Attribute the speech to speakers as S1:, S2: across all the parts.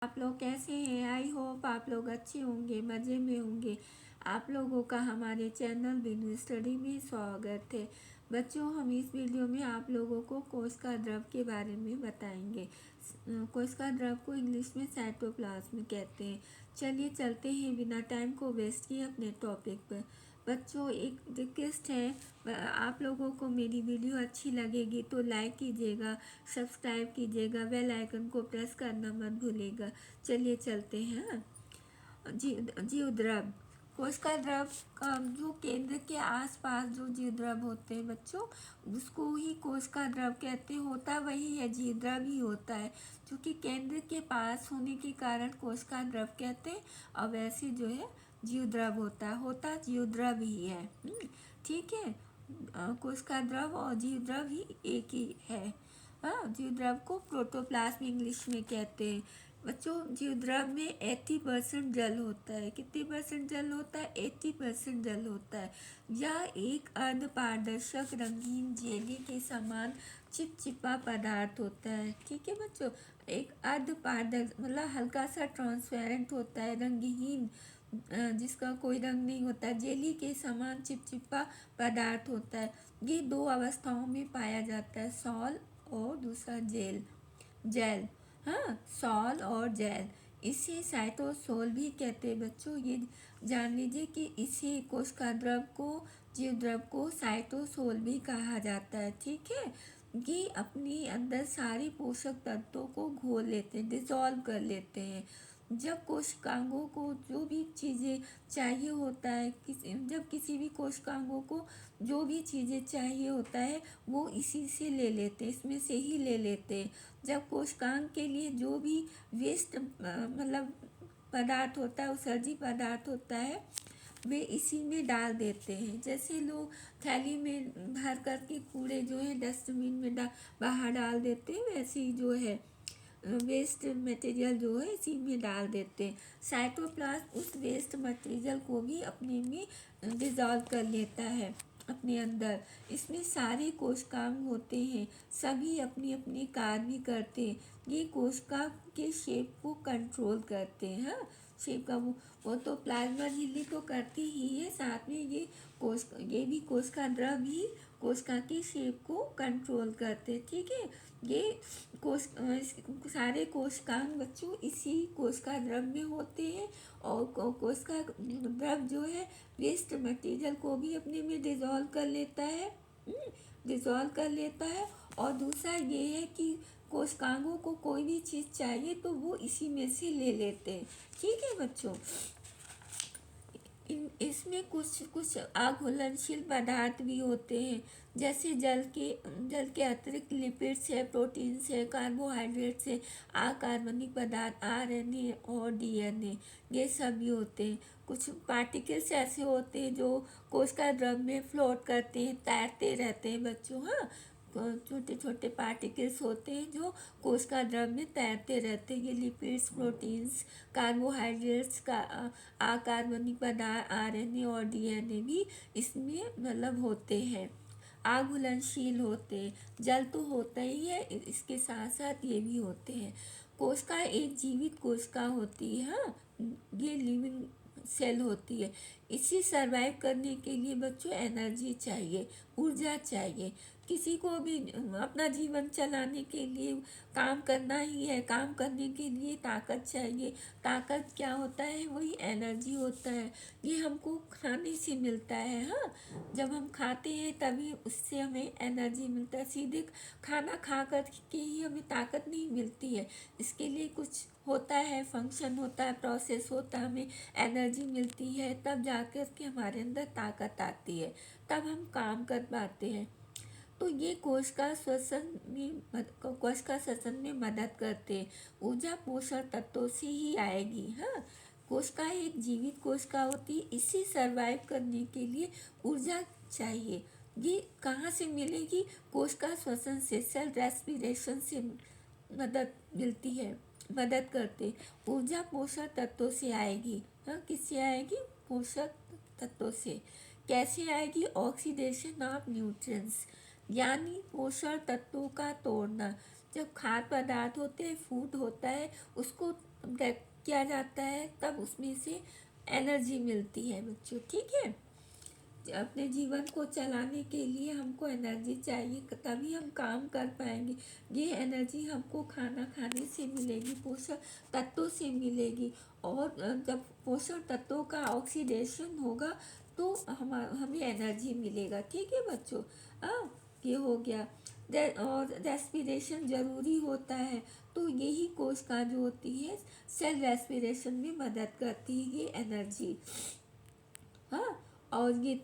S1: आप लोग कैसे हैं? आई होप आप लोग अच्छे होंगे, मज़े में होंगे। आप लोगों का हमारे चैनल बिनु स्टडी में स्वागत है। बच्चों, हम इस वीडियो में आप लोगों को कोशिका द्रव के बारे में बताएंगे। कोशिका द्रव को इंग्लिश में साइटोप्लाज्म कहते हैं। चलिए चलते हैं बिना टाइम को वेस्ट किए अपने टॉपिक पर। बच्चों, एक रिक्वेस्ट है, आप लोगों को मेरी वीडियो अच्छी लगेगी तो लाइक कीजिएगा, सब्सक्राइब कीजिएगा, बेल आइकन को प्रेस करना मत भूलिएगा। चलिए चलते हैं। जीवद्रव, कोशिका द्रव का जो केंद्र के आसपास जो जीवद्रव होते हैं बच्चों, उसको ही कोशिका द्रव कहते हैं। होता वही है, जीवद्रव ही होता है, क्योंकि केंद्र के पास होने के कारण कोशिका द्रव कहते हैं। और वैसे जो है जीवद्रव होता जीवद्रव ही है। ठीक है। कोशिका द्रव और जीवद्रव ही एक ही है। हाँ, जीवद्रव को प्रोटोप्लाज्म इंग्लिश में कहते हैं। बच्चों, जीवद्रव में 80% जल होता है। कितने परसेंट जल होता है? 80% जल होता है। यह एक अर्ध पारदर्शक रंगीन जेली के समान चिपचिपा पदार्थ होता है। ठीक है बच्चों, एक अर्ध पारदर्शक मतलब हल्का सा ट्रांसपेरेंट होता है, रंगहीन, जिसका कोई रंग नहीं होता, जेली के समान चिपचिपा पदार्थ होता है। ये दो अवस्थाओं में पाया जाता है, सॉल और दूसरा जेल। हाँ, सॉल और जेल। इसे साइटोसोल भी कहते हैं बच्चों। ये जान लीजिए कि इसे कोशिका द्रव को, जीवद्रव को साइटोसोल भी कहा जाता है। ठीक है। ये अपने अंदर सारे पोषक तत्वों को घोल लेते हैं, डिसॉल्व कर लेते हैं। जब कोशिकांगों को जो भी चीज़ें चाहिए होता है, जब किसी भी कोशिकांगों को जो भी चीज़ें चाहिए होता है, वो इसी से ले लेते हैं, इसमें से ही ले लेते हैं। जब कोशिकांग के लिए जो भी वेस्ट मतलब पदार्थ होता है, उत्सर्जी पदार्थ होता है, वे इसी में डाल देते हैं। जैसे लोग थैली में भर करके कूड़े जो है डस्टबिन में बाहर डाल देते हैं, वैसे ही जो है वेस्ट मटेरियल जो है इसी में डाल देते हैं। साइटोप्लाज्म उस वेस्ट मटेरियल को भी अपने में डिसॉल्व कर लेता है अपने अंदर। इसमें सारे कोशिकांग होते हैं, सभी अपनी अपनी कार्य भी करते हैं। ये कोशिका के शेप को कंट्रोल करते हैं। हाँ, शेप का वो तो प्लाज्मा झिल्ली तो करती ही है, साथ में ये भी कोशिका द्रव ही कोशिका की शेप को कंट्रोल करते हैं। ठीक है। ये सारे कोशिकांग बच्चों इसी कोशिका द्रव में होते हैं। और कोशिका द्रव जो है वेस्ट मटेरियल को भी अपने में डिसॉल्व कर लेता है, और दूसरा ये है कि कोशिकांगों को कोई भी चीज़ चाहिए तो वो इसी में से ले लेते हैं। ठीक है बच्चों, इसमें कुछ अघुलनशील पदार्थ भी होते हैं, जैसे जल के अतिरिक्त लिपिड्स है, प्रोटीन्स है, कार्बोहाइड्रेट्स है, अकार्बनिक पदार्थ आरएनए और डीएनए, ये सभी होते हैं। कुछ पार्टिकल्स ऐसे होते हैं जो कोशिका द्रव में फ्लोट करते हैं, तैरते रहते हैं बच्चों। हाँ, छोटे छोटे पार्टिकल्स होते हैं जो कोशिका द्रव में तैरते रहते हैं। ये लिपिड्स, प्रोटीन्स, कार्बोहाइड्रेट्स का अकार्बनिक पदार्थ आरएनए और डीएनए भी इसमें मतलब होते हैं, आघुलनशील होते हैं। जल तो होता ही है, इसके साथ साथ ये भी होते हैं। कोशिका एक जीवित कोशिका होती है। हाँ, ये लिविंग सेल होती है। इसी सरवाइव करने के लिए बच्चों एनर्जी चाहिए, ऊर्जा चाहिए। किसी को भी अपना जीवन चलाने के लिए काम करना ही है, काम करने के लिए ताकत चाहिए। ताकत क्या होता है? वही एनर्जी होता है। ये हमको खाने से मिलता है। हाँ, जब हम खाते हैं तभी उससे हमें एनर्जी मिलता है। सीधे खाना खा कर के ही हमें ताकत नहीं मिलती है, इसके लिए कुछ होता है, फंक्शन होता है, प्रोसेस होता है, हमें एनर्जी मिलती है, तब जाकर के हमारे अंदर ताकत आती है, तब हम काम कर पाते हैं। तो ये कोशिका श्वसन में मदद करते हैं। ऊर्जा पोषण तत्वों से ही आएगी। हाँ, कोशिका एक जीवित कोशिका होती है, इसे सरवाइव करने के लिए ऊर्जा चाहिए। ये कहाँ से मिलेगी? कोशिका श्वसन से, सेल रेस्पिरेशन से मदद मिलती है, मदद करते। ऊर्जा पोषक तत्वों से आएगी। हाँ, किससे आएगी? पोषक तत्वों से। कैसे आएगी? ऑक्सीडेशन ऑफ न्यूट्रिएंट्स, यानी पोषण तत्वों का तोड़ना। जब खाद्य पदार्थ होते हैं, फूड होता है, उसको किया जाता है, तब उसमें से एनर्जी मिलती है बच्चों। ठीक है, अपने जीवन को चलाने के लिए हमको एनर्जी चाहिए, तभी हम काम कर पाएंगे। ये एनर्जी हमको खाना खाने से मिलेगी, पोषक तत्वों से मिलेगी। और जब पोषक तत्वों का ऑक्सीडेशन होगा तो हमें एनर्जी मिलेगा। ठीक है बच्चों, ये हो गया। और रेस्पिरेशन ज़रूरी होता है, तो यही कोशिका जो होती है सेल रेस्पिरेशन में मदद करती है ये एनर्जी। हाँ, और ये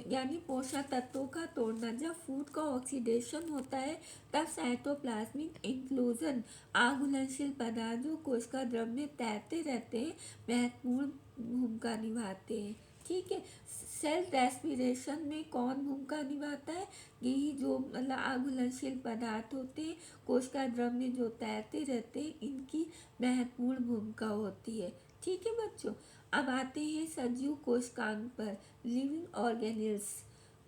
S1: यानी पोषक तत्वों का तोड़ना, जब फूड का ऑक्सीडेशन होता है तब साइटोप्लाज्मिक इंक्लूजन आघुलनशील पदार्थ जो कोशिका द्रव में तैरते रहते हैं महत्वपूर्ण भूमिका निभाते हैं। ठीक है, सेल रेस्पिरेशन में कौन भूमिका निभाता है? यही जो मतलब आघुलनशील पदार्थ होते हैं कोशिका द्रव में जो तैरते रहते हैं, इनकी महत्वपूर्ण भूमिका होती है। ठीक है बच्चों, अब आते हैं सजीव कोशिकांग पर, लिविंग ऑर्गेनिल्स।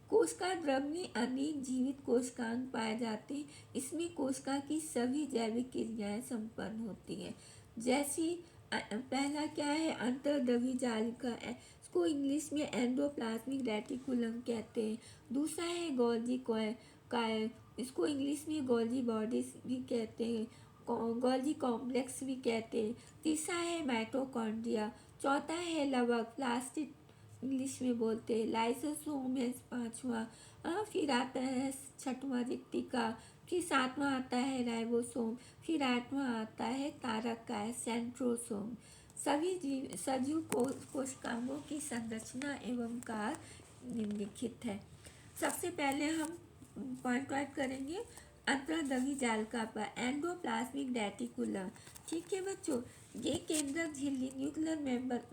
S1: कोशिका द्रव में अनेक जीवित कोशिकांग पाए जाते हैं। इसमें कोशिका की सभी जैविक क्रियाएं संपन्न होती हैं। जैसी पहला क्या है, अंतर्द्रवी जालिका, इसको इंग्लिश में एंडोप्लाज्मिक रेटिकुलम कहते हैं। दूसरा है गोल्जी काय, इसको इंग्लिश में गोल्जी बॉडीज भी कहते हैं, गोल्जी कॉम्प्लेक्स भी कहते हैं। तीसरा है माइटोकॉन्ड्रिया। चौथा है लवक, प्लास्टिक इंग्लिश में बोलते हैं। लाइसोसोम है पांचवा। फिर आता है छठवां रिक्तिका। फिर सातवां आता है राइबोसोम। फिर आठवां आता है तारक का सेंट्रोसोम। सभी सजीव कोशिकाओं की संरचना एवं कार्य निम्नलिखित है। सबसे पहले हम पॉइंट आउट करेंगे अंतर्द्रवी जालिका पर, एंडोप्लाज्मिक रेटिकुलम। ठीक है बच्चों, ये केंद्रक झिल्ली न्यूक्लियर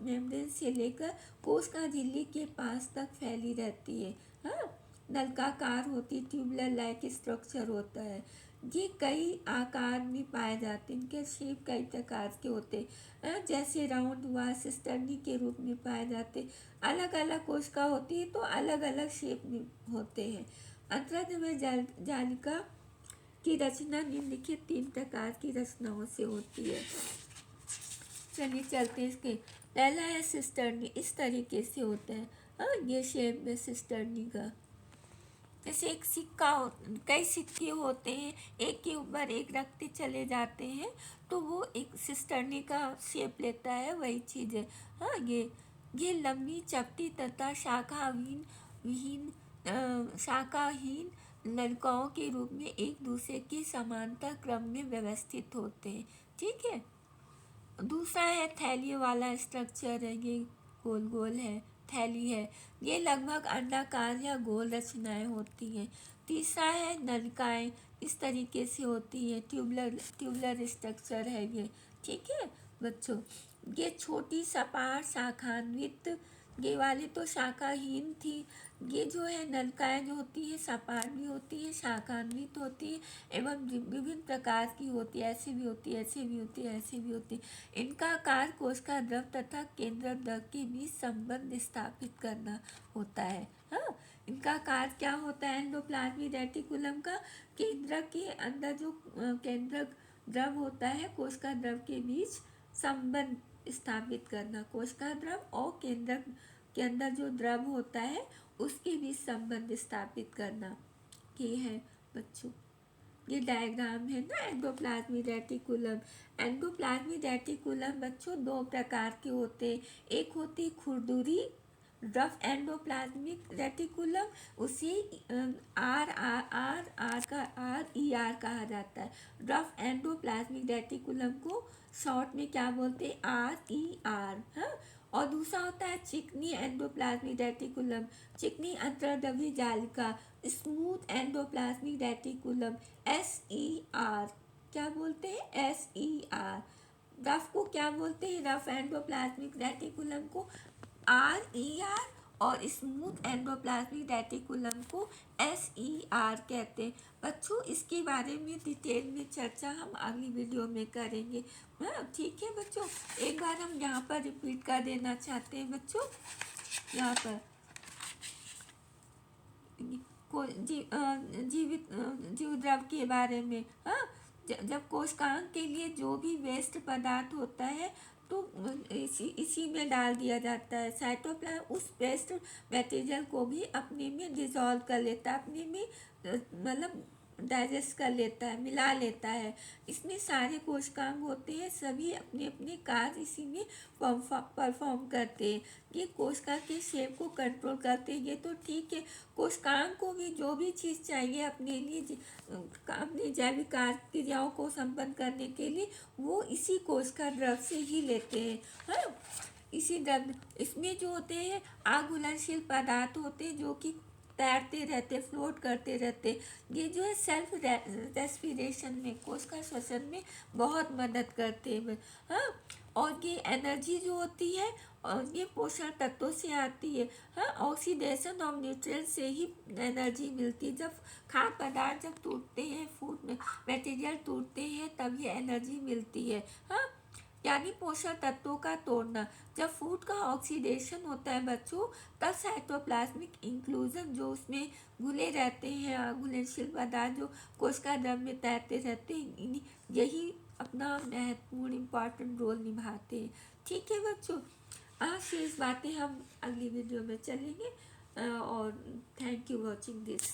S1: मेम्ब्रेन से लेकर कोशिका झिल्ली के पास तक फैली रहती है। हाँ, नलकाकार होती, ट्यूबुलर लाइक स्ट्रक्चर होता है। ये कई आकार में पाए जाते हैं, इनके शेप कई प्रकार के होते हैं, जैसे राउंड हुआ, सिस्टर्नी के रूप में पाए जाते। अलग अलग कोशिका होती है तो अलग अलग शेप में होते हैं। अंतर्द्रव्य जालिका की रचना निम्नलिखित 3 प्रकार की रचनाओं से होती है। चलिए चलते हैं इसके। पहला है सिस्टर्नी, इस तरीके से होता है। हाँ, ये शेप में सिस्टर्नी का, जैसे एक सिक्का कई सिक्के होते हैं, एक के ऊपर एक रखते चले जाते हैं तो वो एक सिस्टर्नी का शेप लेता है, वही चीज़ है। हाँ, ये लंबी चपटी तथा शाखाहीन नलिकाओं के रूप में एक दूसरे के समांतर क्रम में व्यवस्थित होते हैं। ठीक है, दूसरा है थैली वाला स्ट्रक्चर है, ये गोल गोल है, थैली है। ये लगभग अंडाकार या गोल रचनाएं होती हैं। तीसरा है नलिकाएं, इस तरीके से होती है, ट्यूबुलर स्ट्रक्चर है ये। ठीक है बच्चों, ये छोटी सपाट शाखान्वित, ये वाली तो शाखाहीन थी। ये जो है नलिकाएं जो होती है सपाट भी होती है, शाखान्वित होती है एवं विभिन्न प्रकार की होती है, ऐसी भी होती है, ऐसे भी होती है, ऐसे भी होती है। इनका आकार कोशिका द्रव तथा केंद्रक द्रव के बीच संबंध स्थापित करना होता है। हाँ, इनका आकार क्या होता है एंडोप्लाज्मिक रेटिकुलम का, केंद्रक के अंदर जो केंद्रक द्रव होता है कोशिका द्रव के बीच संबंध स्थापित करना, कोशिका द्रव और केंद्रक के अंदर जो द्रव होता है उसके बीच संबंध स्थापित करना। ये है बच्चों, ये डायग्राम है ना एंडोप्लाज्मिक रेटिकुलम। एंडोप्लाज्मिक रेटिकुलम बच्चों 2 प्रकार के होते हैं। एक होती खुरदुरी रफ एंडोप्लाज्मिक रेटिकुलम, उसे RER कहा जाता है। रफ एंडोप्लाज्मिक रेटिकुलम को शॉर्ट में क्या बोलते हैं, RER। हाँ, और दूसरा होता है चिकनी एंडोप्लाज्मिक रेटिकुलम, चिकनी अंतर्द्रव्य जालिका, स्मूथ एंडोप्लाज्मिक रेटिकुलम, SER। क्या बोलते हैं, SER। रफ को क्या बोलते हैं, रफ एंडोप्लाज्मिक रेटिकुलम को RER, और स्मूथ एंडोप्लाज्मिक रेटिकुलम को SER कहते हैं। बच्चों, इसके बारे में डिटेल में चर्चा हम अगली वीडियो में करेंगे। हाँ, ठीक है बच्चों, एक बार हम यहाँ पर रिपीट कर देना चाहते हैं बच्चों, यहाँ पर जीवित जीव द्रव के बारे में। हाँ, जब कोशिकांग के लिए जो भी वेस्ट पदार्थ होता है तो इसी में डाल दिया जाता है। साइटोप्लाज्म उस वेस्ट मटेरियल को भी अपने में डिजॉल्व कर लेता है, अपने में मतलब डाइजेस्ट कर लेता है, मिला लेता है। इसमें सारे कोशिकांग होते हैं, सभी अपने अपने कार्य इसी में परफॉर्म करते हैं। ये कोशिका के शेप को कंट्रोल करते हैं, ये तो ठीक है। कोशिकांग को भी जो भी चीज़ चाहिए अपने लिए, अपनी जैविक क्रियाओं को संपन्न करने के लिए, वो इसी कोशिका द्रव से ही लेते हैं। हाँ, इसी द्रव इसमें जो होते हैं आघूलनशील पदार्थ होते हैं जो कि तैरते रहते, फ्लोट करते रहते। ये जो है सेल्फ रेस्पिरेशन में, कोशिका श्वसन में बहुत मदद करते हैं। हाँ, और ये एनर्जी जो होती है और ये पोषण तत्वों से आती है। हाँ, ऑक्सीडेशन ऑफ न्यूट्रिएंट से ही एनर्जी मिलती है। जब खाद्य पदार्थ जब टूटते हैं, फूड में मटेरियल टूटते हैं, तब ये एनर्जी मिलती है। हाँ, यानी पोषक तत्वों का तोड़ना। जब फूड का ऑक्सीडेशन होता है बच्चों, तब साइटोप्लाज्मिक इंक्लूजन जो उसमें घुले रहते हैं घुलनशील पदार्थ जो कोशिका द्रव में तैरते रहते हैं, यही अपना महत्वपूर्ण इम्पॉर्टेंट रोल निभाते हैं। ठीक है बच्चों, आज शेष बातें हम अगली वीडियो में चलेंगे। और थैंक यू वॉचिंग दिस।